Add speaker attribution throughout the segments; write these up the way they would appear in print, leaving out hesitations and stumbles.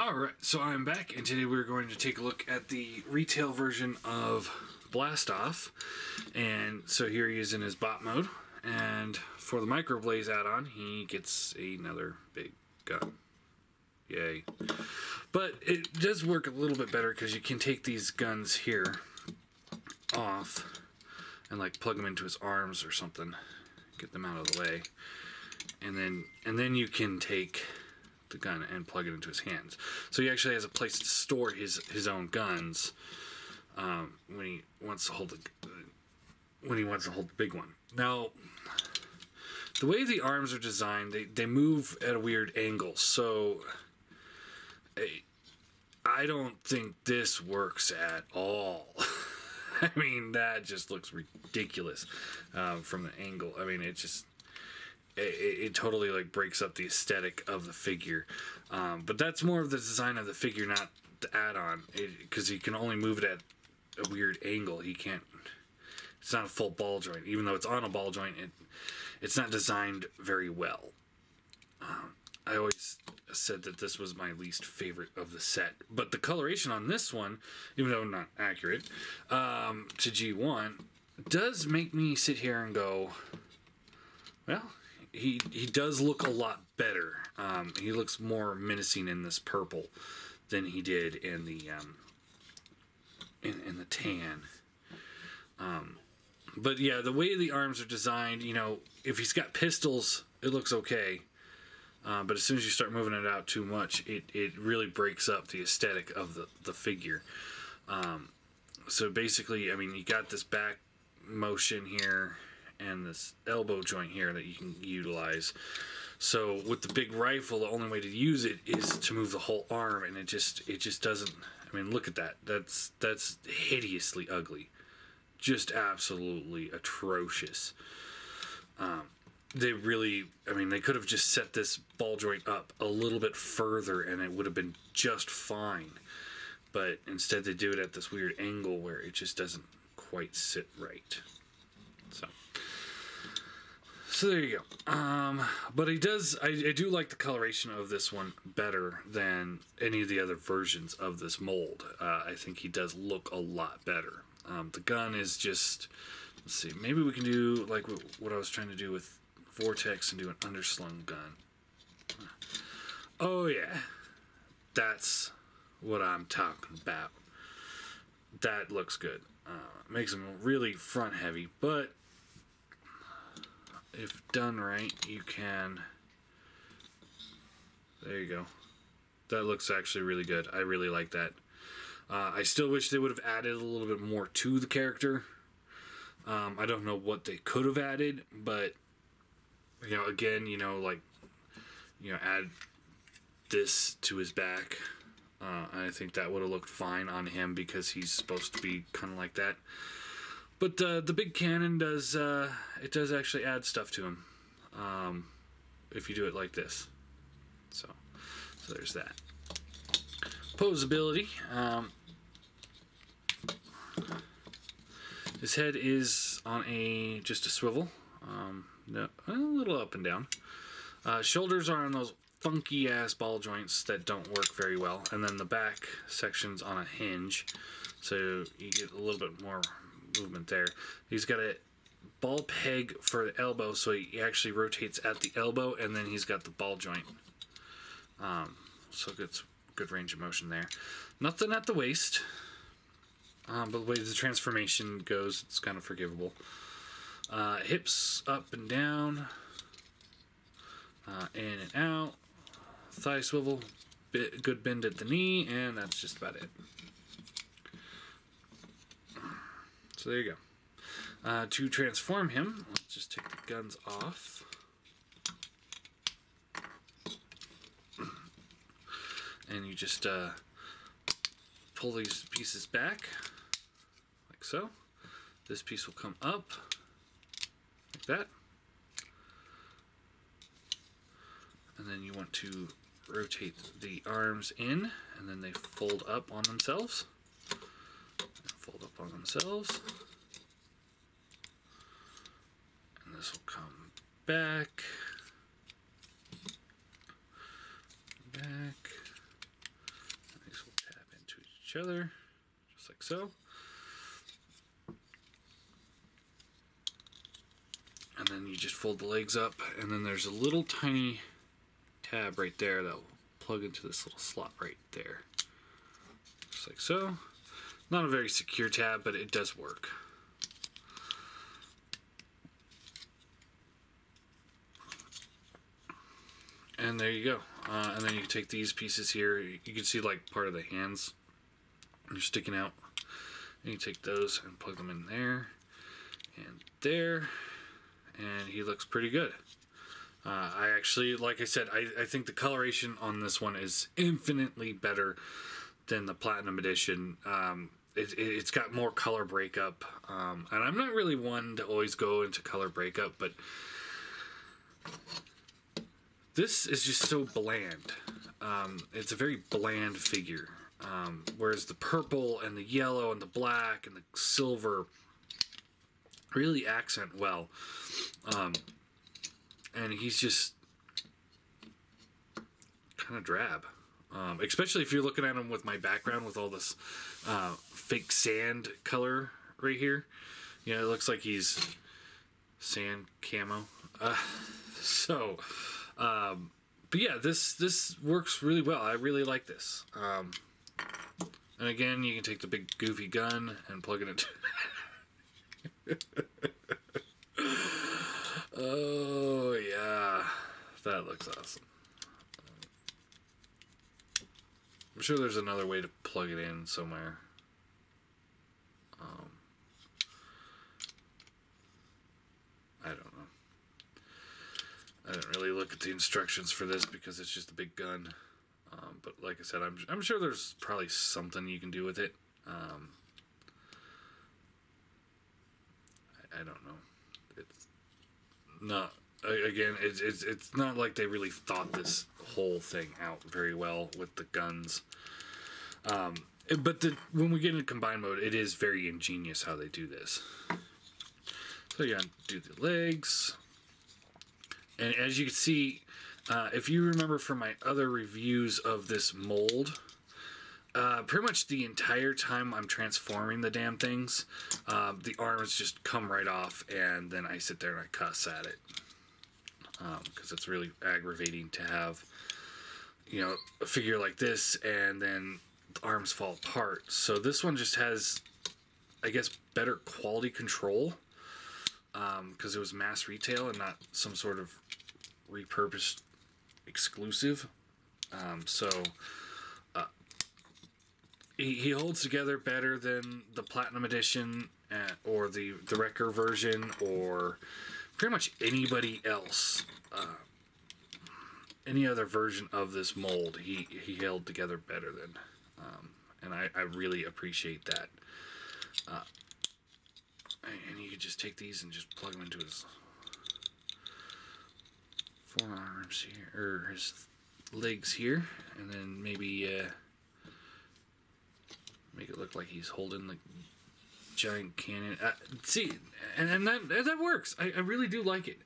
Speaker 1: Alright, so I'm back, and today we're going to take a look at the retail version of Blast Off. And so here he is in his bot mode, and for the microblaze add-on, he gets another big gun. Yay. But it does work a little bit better because you can take these guns here off and like plug them into his arms or something, get them out of the way, and then you can take the gun and plug it into his hands. So he actually has a place to store his own guns when he wants to hold the big one. Now, the way the arms are designed, they move at a weird angle. So I don't think this works at all. I mean, that just looks ridiculous from the angle. I mean, it totally like breaks up the aesthetic of the figure. But that's more of the design of the figure, not the add-on, because he can only move it at a weird angle. It's not a full ball joint. Even though it's on a ball joint, it's not designed very well. I always said that this was my least favorite of the set. But the coloration on this one, even though not accurate to G1, does make me sit here and go, well, he does look a lot better. He looks more menacing in this purple than he did in the in the tan. But yeah, the way the arms are designed, you know, if he's got pistols, it looks okay. But as soon as you start moving it out too much, it really breaks up the aesthetic of the figure. So basically, I mean, you got this back motion here and this elbow joint here that you can utilize. So with the big rifle, the only way to use it is to move the whole arm, and it just doesn't. I mean, look at that. That's hideously ugly, just absolutely atrocious. They could have just set this ball joint up a little bit further, and it would have been just fine. But instead, they do it at this weird angle where it just doesn't quite sit right. So there you go. But I do like the coloration of this one better than any of the other versions of this mold. I think he does look a lot better. The gun is just, let's see, maybe we can do like what I was trying to do with Vortex and do an underslung gun. Oh yeah, that's what I'm talking about. That looks good. Makes him really front heavy, but if done right, you can. There you go. That looks actually really good. I really like that. I still wish they would have added a little bit more to the character. I don't know what they could have added, but you know, again, you know, like, you know, add this to his back. I think that would have looked fine on him because he's supposed to be kind of like that. But the big cannon does actually add stuff to him if you do it like this. So there's that. Posability. His head is on just a swivel. No, a little up and down. Shoulders are on those funky ass ball joints that don't work very well, and then the back section's on a hinge, so you get a little bit more movement there. He's got a ball peg for the elbow, so he actually rotates at the elbow, and then he's got the ball joint. So it's good range of motion there. Nothing at the waist, but the way the transformation goes, it's kind of forgivable. Hips up and down, in and out, thigh swivel, good bend at the knee, and that's just about it. So there you go. To transform him, let's just take the guns off. And you just pull these pieces back, like so. This piece will come up, like that. And then you want to rotate the arms in, and then they fold up on themselves. Fold up on themselves. And this will come back. each other, just like so. And then you just fold the legs up, and then there's a little tiny tab right there that will plug into this little slot right there. Just like so. Not a very secure tab, but it does work. And there you go. And then you can take these pieces here. You can see like part of the hands are sticking out. And you take those and plug them in there and there. And he looks pretty good. I actually, like I said, I think the coloration on this one is infinitely better than the Platinum Edition. It's got more color breakup. And I'm not really one to always go into color breakup, but this is just so bland. It's a very bland figure. Whereas the purple and the yellow and the black and the silver really accent well. And he's just kind of drab. Especially if you're looking at him with my background with all this fake sand color right here. You know, it looks like he's sand camo. But yeah, this works really well. I really like this. And again, you can take the big goofy gun and plug it into... Oh, yeah. That looks awesome. I'm sure there's another way to plug it in somewhere. I don't know. I didn't really look at the instructions for this because it's just a big gun. But like I said, I'm sure there's probably something you can do with it. I don't know. It's not, again, it's not like they really thought this whole thing out very well with the guns. But when we get into combined mode, it is very ingenious how they do this. So you do the legs. And as you can see, if you remember from my other reviews of this mold, pretty much the entire time I'm transforming the damn things, the arms just come right off, and then I sit there and I cuss at it. Because it's really aggravating to have, you know, a figure like this and then the arms fall apart. So this one just has, I guess, better quality control, because it was mass retail and not some sort of repurposed exclusive. He holds together better than the Platinum Edition or the Wrecker version or pretty much anybody else. Any other version of this mold, he held together better than. And I really appreciate that. And you could just take these and just plug them into his forearms here, or his legs here, and then maybe make it look like he's holding the giant cannon. See, and that works. I really do like it.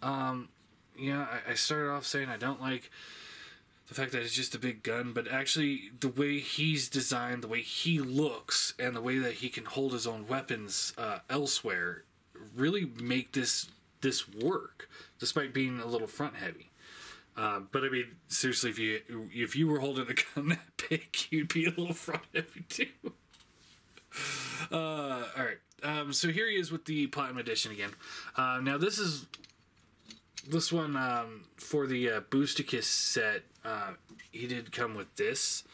Speaker 1: You know, I started off saying I don't like the fact that it's just a big gun, but actually the way he's designed, the way he looks, and the way that he can hold his own weapons elsewhere really make this work, despite being a little front heavy. But I mean, seriously, if you were holding a gun that big, you'd be a little front heavy too. All right. So here he is with the Platinum Edition again. Now this one for the Boosticus set. He did come with this,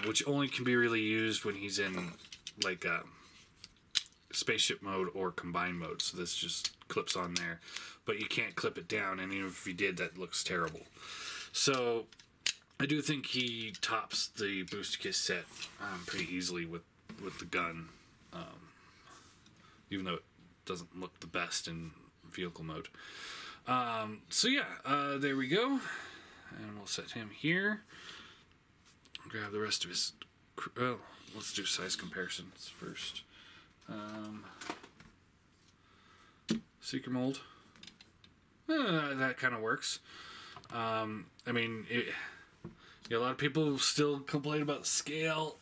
Speaker 1: which only can be really used when he's in like spaceship mode or combined mode. So this just clips on there, but you can't clip it down, and even if you did, that looks terrible. So I do think he tops the Boosticus set pretty easily with the gun, even though it doesn't look the best in vehicle mode. So yeah, there we go. And we'll set him here. Grab the rest of his... Oh, let's do size comparisons first. Seeker mold. That kind of works. I mean, a lot of people still complain about scale.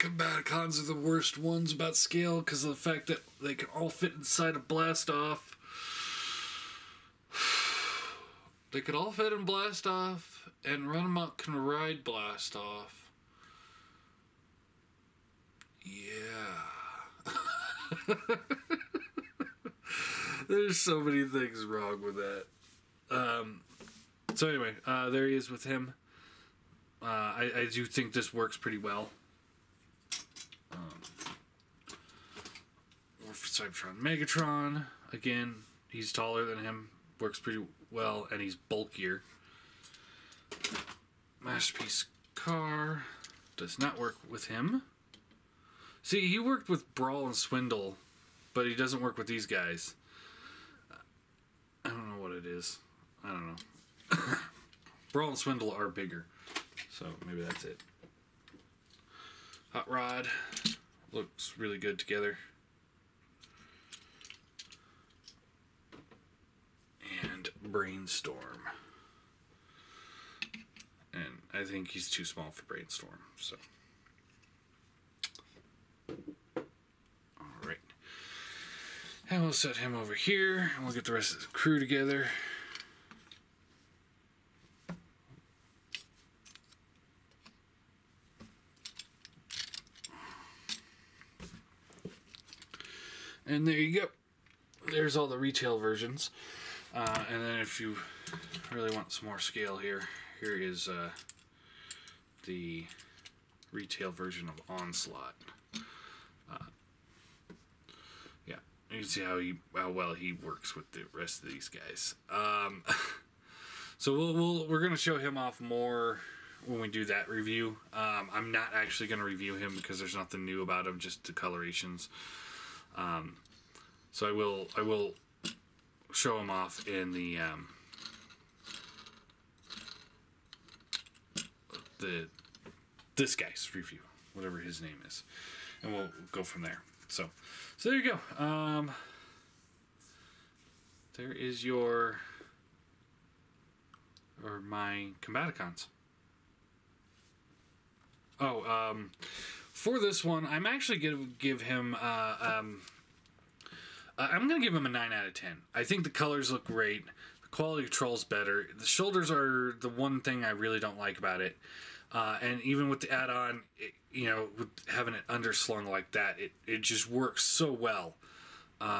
Speaker 1: Combaticons are the worst ones about scale because of the fact that they can all fit inside a Blast Off. They could all fit in Blast Off, and Run Amok can ride Blast Off. Yeah. There's so many things wrong with that. So anyway, there he is with him. I do think this works pretty well. Cybertron Megatron, again, he's taller than him, works pretty well, and he's bulkier. Masterpiece Car does not work with him. See, he worked with Brawl and Swindle, but he doesn't work with these guys. I don't know what it is. I don't know. Brawl and Swindle are bigger, so maybe that's it. Hot Rod looks really good together. And Brainstorm. And I think he's too small for Brainstorm, so. Alright. And we'll set him over here, and we'll get the rest of the crew together. And there you go. There's all the retail versions. And then if you really want some more scale here is the retail version of Onslaught. Yeah, you can see how well he works with the rest of these guys. So we're going to show him off more when we do that review. I'm not actually going to review him because there's nothing new about him, just the colorations. So I will show him off in the this guy's review, whatever his name is, and we'll go from there. So there you go. There is my Combaticons. For this one, I'm actually gonna give him I'm going to give him a 9 out of 10. I think the colors look great. The quality control's better. The shoulders are the one thing I really don't like about it. And even with the add-on, with having it underslung like that, it just works so well.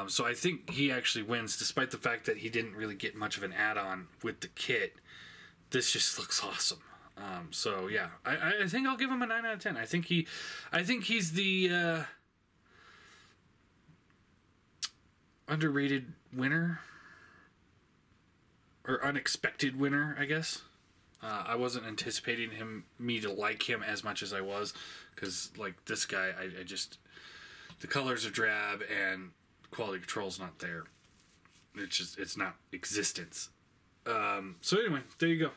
Speaker 1: So I think he actually wins, despite the fact that he didn't really get much of an add-on with the kit. This just looks awesome. So yeah, I think I'll give him a 9 out of 10. I think he's the underrated winner, or unexpected winner, I guess. I wasn't anticipating me to like him as much as I was, because like this guy, I just, the colors are drab and quality control's not there. It's not existence. So anyway, there you go.